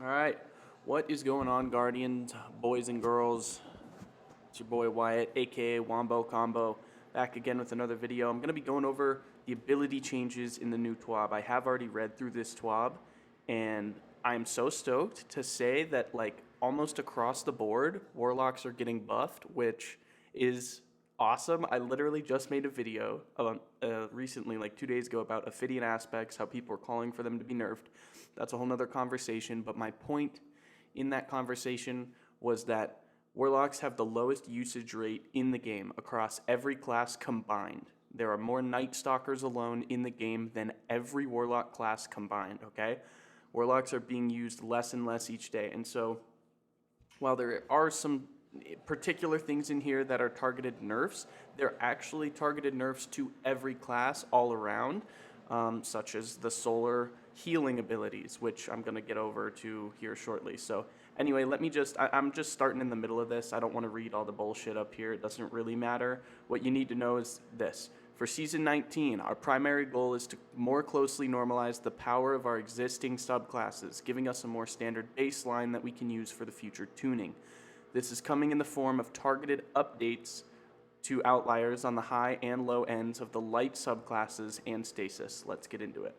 All right, what is going on, Guardians, boys and girls? It's your boy Wyatt, aka Wombo Combo, back again with another video. I'm going to be going over the ability changes in the new TWAB. I have already read through this TWAB, and I'm so stoked to say that, like, almost across the board, Warlocks are getting buffed, which is awesome. I literally just made a video recently, like 2 days ago, about Ophidian aspects, how people are calling for them to be nerfed. That's a whole nother conversation, but my point in that conversation was that Warlocks have the lowest usage rate in the game across every class combined. There are more Night Stalkers alone in the game than every Warlock class combined, okay? Warlocks are being used less and less each day, and so while there are some particular things in here that are targeted nerfs, they're actually targeted nerfs to every class all around, such as the solar healing abilities, which I'm going to get over to here shortly. So anyway, I'm just starting in the middle of this. I don't want to read all the bullshit up here. It doesn't really matter. What you need to know is this. For Season 19, our primary goal is to more closely normalize the power of our existing subclasses, giving us a more standard baseline that we can use for the future tuning. This is coming in the form of targeted updates to outliers on the high and low ends of the light subclasses and stasis. Let's get into it.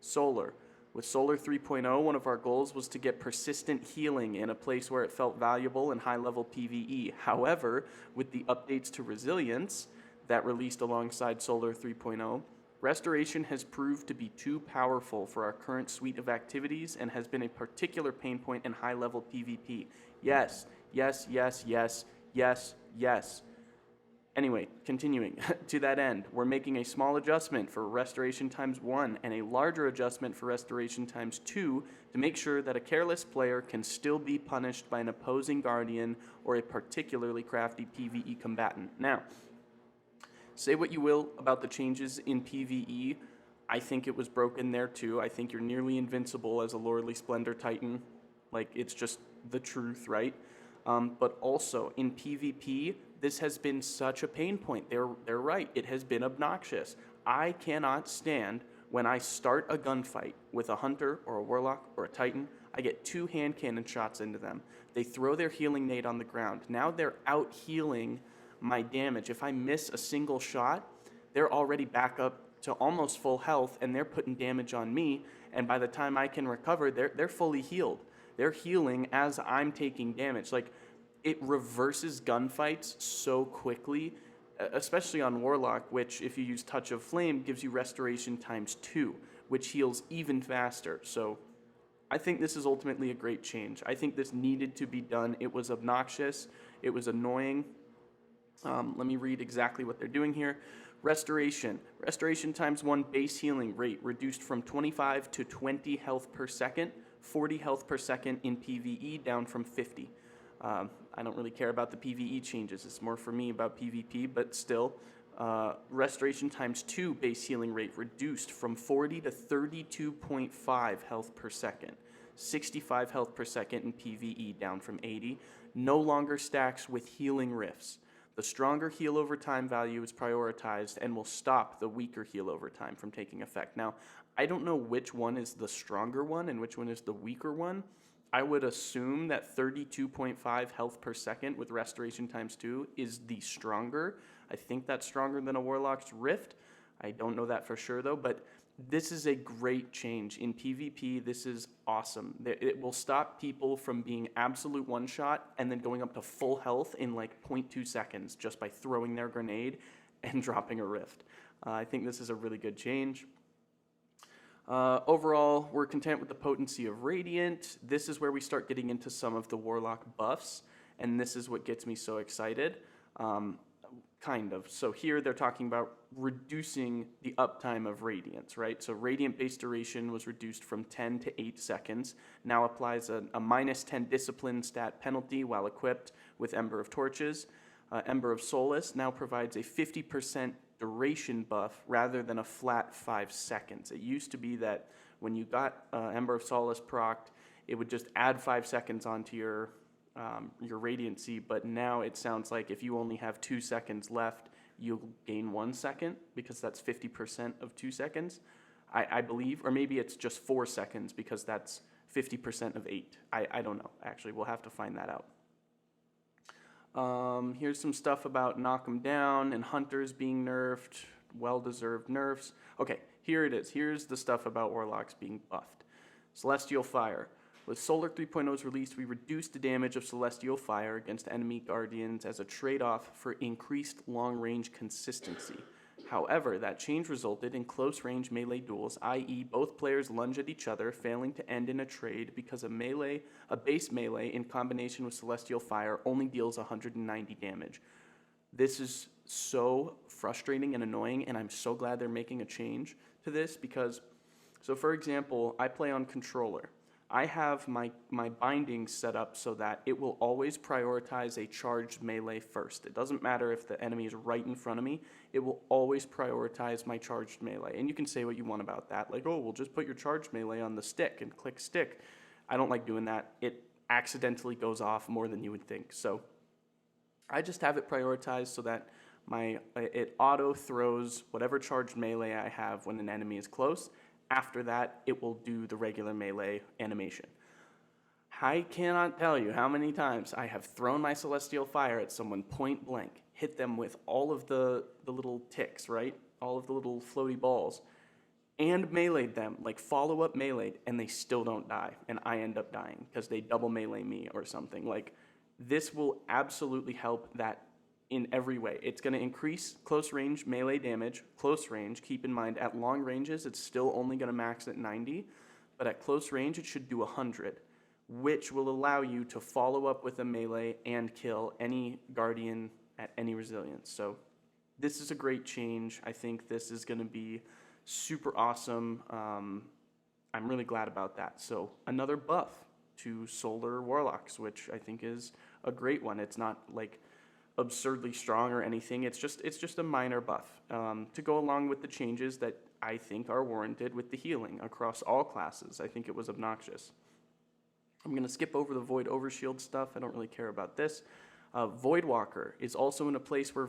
Solar. With Solar 3.0, one of our goals was to get persistent healing in a place where it felt valuable in high-level PvE. However, with the updates to Resilience that released alongside Solar 3.0, Restoration has proved to be too powerful for our current suite of activities and has been a particular pain point in high-level PvP. Yes, yes, yes, yes, yes, yes. Anyway, continuing. To that end, we're making a small adjustment for Restoration times 1 and a larger adjustment for Restoration times 2 to make sure that a careless player can still be punished by an opposing Guardian or a particularly crafty PvE combatant. Now, say what you will about the changes in PvE. I think it was broken there too. I think you're nearly invincible as a Lordly Splendor Titan. Like, it's just the truth, right? But also in PvP, this has been such a pain point. They're right. It has been obnoxious. I cannot stand when I start a gunfight with a Hunter or a Warlock or a Titan. I get 2 hand cannon shots into them. They throw their healing nade on the ground. Now they're out healing my damage. If I miss a single shot, they're already back up to almost full health, and they're putting damage on me. And by the time I can recover, they're fully healed. They're healing as I'm taking damage. Like, it reverses gunfights so quickly, especially on Warlock, which, if you use Touch of Flame, gives you Restoration times 2, which heals even faster. So I think this is ultimately a great change. I think this needed to be done. It was obnoxious. It was annoying. Let me read exactly what they're doing here. Restoration. Restoration times 1 base healing rate reduced from 25 to 20 health per second, 40 health per second in PvE, down from 50. I don't really care about the PvE changes. It's more for me about PvP, but still. Restoration times 2 base healing rate reduced from 40 to 32.5 health per second. 65 health per second in PvE, down from 80. No longer stacks with healing rifts. The stronger heal over time value is prioritized and will stop the weaker heal over time from taking effect. Now, I don't know which one is the stronger one and which one is the weaker one. I would assume that 32.5 health per second with Restoration times 2 is the stronger. I think that's stronger than a Warlock's Rift. I don't know that for sure though, but this is a great change. In PvP, this is awesome. It will stop people from being absolute one-shot and then going up to full health in like 0.2 seconds just by throwing their grenade and dropping a Rift. I think this is a really good change. Overall, we're content with the potency of Radiant. This is where we start getting into some of the Warlock buffs, and this is what gets me so excited. Kind of. So here they're talking about reducing the uptime of Radiance, right? So Radiant base duration was reduced from 10 to 8 seconds. Now applies a minus 10 discipline stat penalty while equipped with Ember of Torches. Ember of Solace now provides a 50% duration buff rather than a flat 5 seconds. It used to be that when you got Ember of Solace procced, it would just add 5 seconds onto your radiancy, but now it sounds like if you only have 2 seconds left, you'll gain 1 second because that's 50% of 2 seconds, I believe, or maybe it's just 4 seconds because that's 50% of 8. I don't know, actually. We'll have to find that out. Here's some stuff about knock 'em down and hunters being nerfed. Well-deserved nerfs. Okay, here it is. Here's the stuff about warlocks being buffed. Celestial Fire. With Solar 3.0's release, we reduced the damage of Celestial Fire against enemy guardians as a trade-off for increased long-range consistency. However, that change resulted in close-range melee duels, i.e. both players lunge at each other, failing to end in a trade because a base melee in combination with Celestial Fire only deals 190 damage. This is so frustrating and annoying, and I'm so glad they're making a change to this because, so for example, I play on controller. I have my bindings set up so that it will always prioritize a charged melee first. It doesn't matter if the enemy is right in front of me, it will always prioritize my charged melee. And you can say what you want about that, like, oh, well, just put your charged melee on the stick and click stick. I don't like doing that. It accidentally goes off more than you would think. So I just have it prioritized so that it auto throws whatever charged melee I have when an enemy is close. After that, it will do the regular melee animation. I cannot tell you how many times I have thrown my Celestial Fire at someone point blank, hit them with all of the little ticks, right? All of the little floaty balls, and meleeed them, like follow-up meleeed, and they still don't die, and I end up dying because they double melee me or something. Like, this will absolutely help that in every way. It's going to increase close range melee damage. Close range, keep in mind, at long ranges, it's still only going to max at 90, but at close range, it should do 100, which will allow you to follow up with a melee and kill any guardian at any resilience. So this is a great change. I think this is going to be super awesome. I'm really glad about that. So another buff to Solar Warlocks, which I think is a great one. It's not like absurdly strong or anything. It's just a minor buff to go along with the changes that I think are warranted with the healing across all classes. I think it was obnoxious. I'm going to skip over the Void Overshield stuff. I don't really care about this. Voidwalker is also in a place we're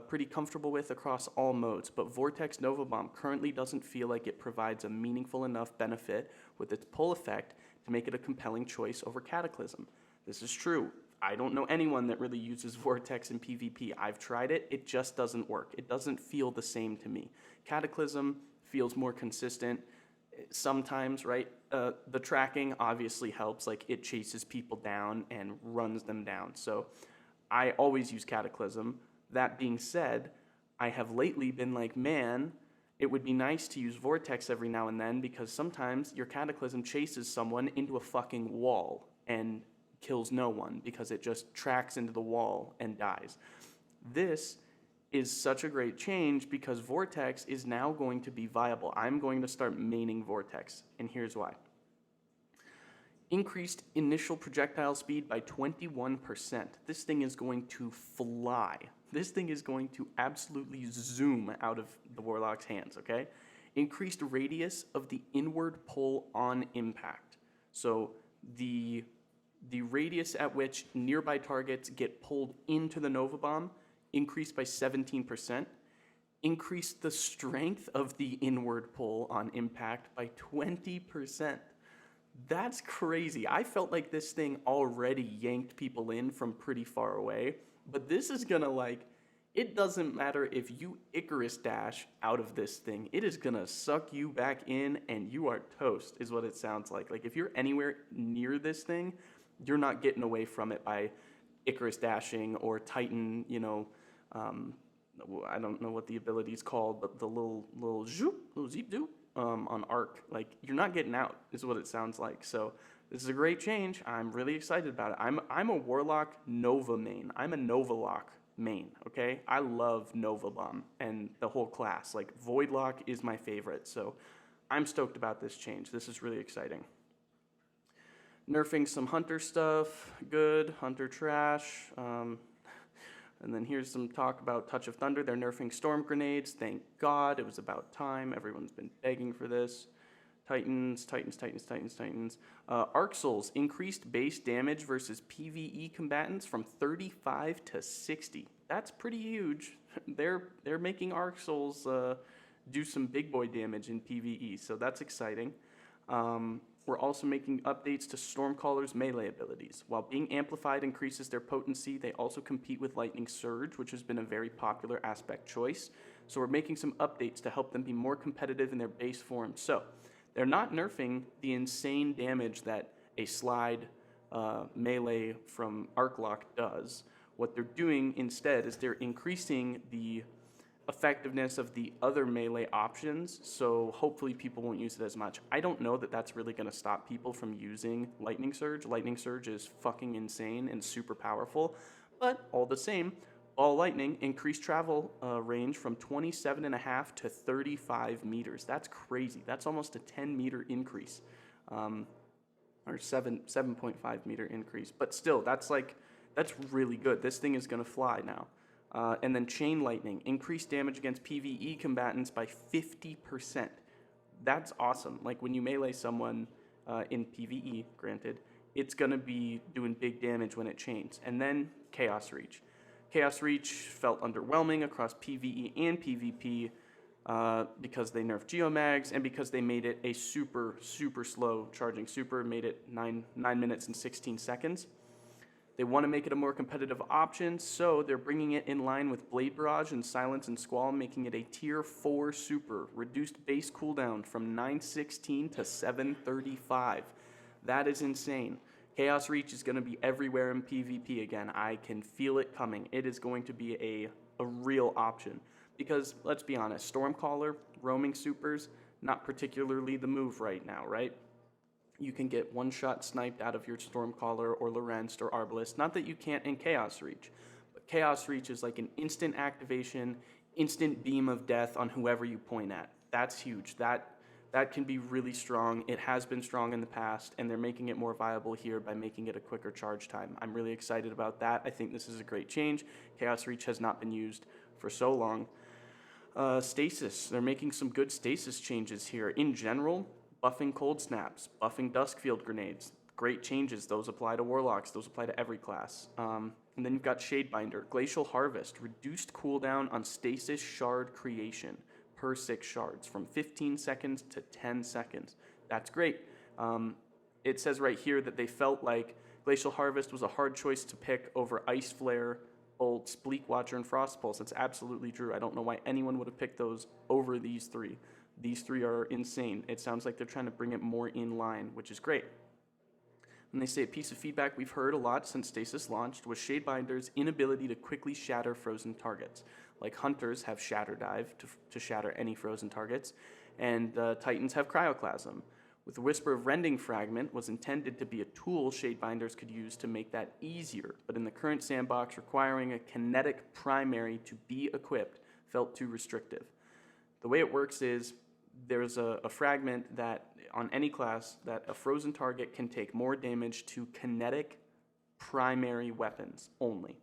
pretty comfortable with across all modes, but Vortex Nova Bomb currently doesn't feel like it provides a meaningful enough benefit with its pull effect to make it a compelling choice over Cataclysm. This is true. I don't know anyone that really uses Vortex in PvP. I've tried it. It just doesn't work. It doesn't feel the same to me. Cataclysm feels more consistent sometimes, right? The tracking obviously helps. Like, it chases people down and runs them down. So I always use Cataclysm. That being said, I have lately been like, man, it would be nice to use Vortex every now and then because sometimes your Cataclysm chases someone into a fucking wall and kills no one because it just tracks into the wall and dies. This is such a great change because Vortex is now going to be viable. I'm going to start maining Vortex, and here's why. Increased initial projectile speed by 21%. This thing is going to fly. This thing is going to absolutely zoom out of the Warlock's hands, okay? Increased radius of the inward pull on impact. So the radius at which nearby targets get pulled into the Nova Bomb increased by 17%. Increased the strength of the inward pull on impact by 20%. That's crazy. I felt like this thing already yanked people in from pretty far away, but this is gonna, like, it doesn't matter if you Icarus dash out of this thing, it is gonna suck you back in and you are toast, is what it sounds like. Like, if you're anywhere near this thing, you're not getting away from it by Icarus dashing or Titan, you know, I don't know what the ability is called, but the little zoop, little zeep doop on arc. Like, you're not getting out, is what it sounds like. So this is a great change. I'm really excited about it. I'm a Warlock Nova main. I'm a Novalock main, okay? I love Nova Bomb and the whole class. Like, Voidlock is my favorite. So I'm stoked about this change. This is really exciting. Nerfing some Hunter stuff, good. Hunter trash. And then here's some talk about Touch of Thunder. They're nerfing Storm Grenades. Thank God. It was about time. Everyone's been begging for this. Titans. Arc Souls increased base damage versus PvE combatants from 35 to 60. That's pretty huge. They're making Arc Souls do some big boy damage in PvE, so that's exciting. we're also making updates to Stormcaller's melee abilities. While being amplified increases their potency, they also compete with Lightning Surge, which has been a very popular aspect choice. So we're making some updates to help them be more competitive in their base form. So they're not nerfing the insane damage that a slide melee from Arclock does. What they're doing instead is they're increasing the effectiveness of the other melee options, so hopefully people won't use it as much. I don't know that that's really going to stop people from using Lightning Surge. Lightning Surge is fucking insane and super powerful, but all the same, Ball Lightning increased travel range from 27.5 to 35 meters. That's crazy. That's almost a 10-meter increase, or 7.5 meter increase. But still, that's really good. This thing is going to fly now. And then Chain Lightning, increased damage against PvE combatants by 50%. That's awesome. Like when you melee someone in PvE, granted, it's going to be doing big damage when it chains. And then Chaos Reach. Chaos Reach felt underwhelming across PvE and PvP because they nerfed Geomags and because they made it a super, super slow charging super, made it 9 minutes and 16 seconds. They want to make it a more competitive option, so they're bringing it in line with Blade Barrage and Silence and Squall, making it a Tier 4 super, reduced base cooldown from 916 to 735. That is insane. Chaos Reach is going to be everywhere in PvP again. I can feel it coming. It is going to be a real option. Because, let's be honest, Stormcaller, roaming supers, not particularly the move right now, right? You can get one-shot sniped out of your Stormcaller or Lorenz or Arbalest. Not that you can't in Chaos Reach, but Chaos Reach is like an instant activation, instant beam of death on whoever you point at. That's huge. That can be really strong. It has been strong in the past, and they're making it more viable here by making it a quicker charge time. I'm really excited about that. I think this is a great change. Chaos Reach has not been used for so long. Stasis. They're making some good stasis changes here. In general, buffing Cold Snaps, buffing Duskfield Grenades. Great changes. Those apply to Warlocks. Those apply to every class. And then you've got Shadebinder. Glacial Harvest. Reduced cooldown on Stasis Shard creation per 6 shards from 15 seconds to 10 seconds. That's great. It says right here that they felt like Glacial Harvest was a hard choice to pick over Ice Flare, Bolts, Bleak Watcher, and Frost Pulse. That's absolutely true. I don't know why anyone would have picked those over these three. These three are insane. It sounds like they're trying to bring it more in line, which is great. And they say a piece of feedback we've heard a lot since Stasis launched was Shadebinder's inability to quickly shatter frozen targets. Like Hunters have Shatter Dive to shatter any frozen targets, and Titans have Cryoclasm. With the Whisper of Rending Fragment was intended to be a tool Shadebinders could use to make that easier, but in the current sandbox, requiring a kinetic primary to be equipped felt too restrictive. The way it works is there's a fragment that on any class that a frozen target can take more damage to kinetic primary weapons only.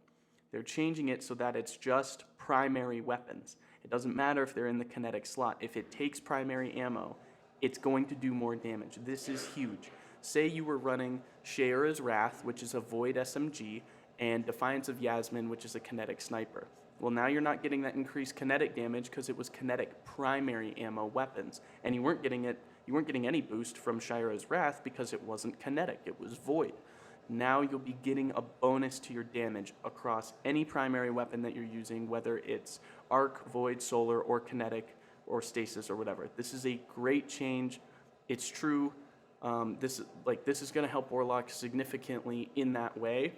They're changing it so that it's just primary weapons. It doesn't matter if they're in the kinetic slot. If it takes primary ammo, it's going to do more damage. This is huge. Say you were running Shayura's Wrath, which is a Void SMG, and Defiance of Yasmin, which is a kinetic sniper. Well, now you're not getting that increased kinetic damage because it was kinetic primary ammo weapons, and you weren't getting any boost from Shayura's Wrath because it wasn't kinetic, it was void. Now you'll be getting a bonus to your damage across any primary weapon that you're using, whether it's arc, void, solar, or kinetic, or stasis, or whatever. This is a great change. It's true. This is going to help Warlock significantly in that way.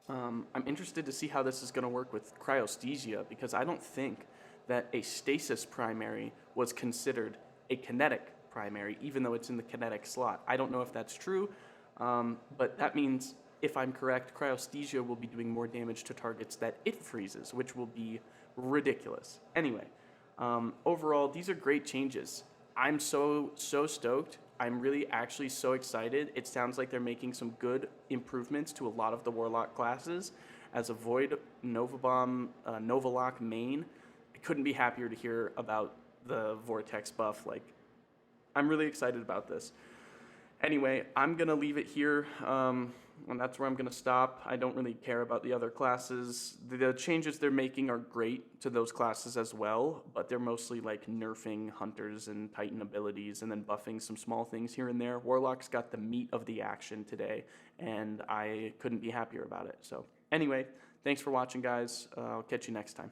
I'm interested to see how this is going to work with Cryosthesia, because I don't think that a stasis primary was considered a kinetic primary, even though it's in the kinetic slot. I don't know if that's true, but that means, if I'm correct, Cryosthesia will be doing more damage to targets that it freezes, which will be ridiculous. Anyway, overall, these are great changes. I'm so stoked. I'm really actually so excited. It sounds like they're making some good improvements to a lot of the Warlock classes. As a Void Novabomb Novalock main, I couldn't be happier to hear about the Vortex buff. Like, I'm really excited about this. Anyway, I'm going to leave it here. and that's where I'm going to stop. I don't really care about the other classes. The changes they're making are great to those classes as well, but they're mostly like nerfing hunters and titan abilities and then buffing some small things here and there. Warlock's got the meat of the action today, and I couldn't be happier about it. So anyway, thanks for watching, guys. I'll catch you next time.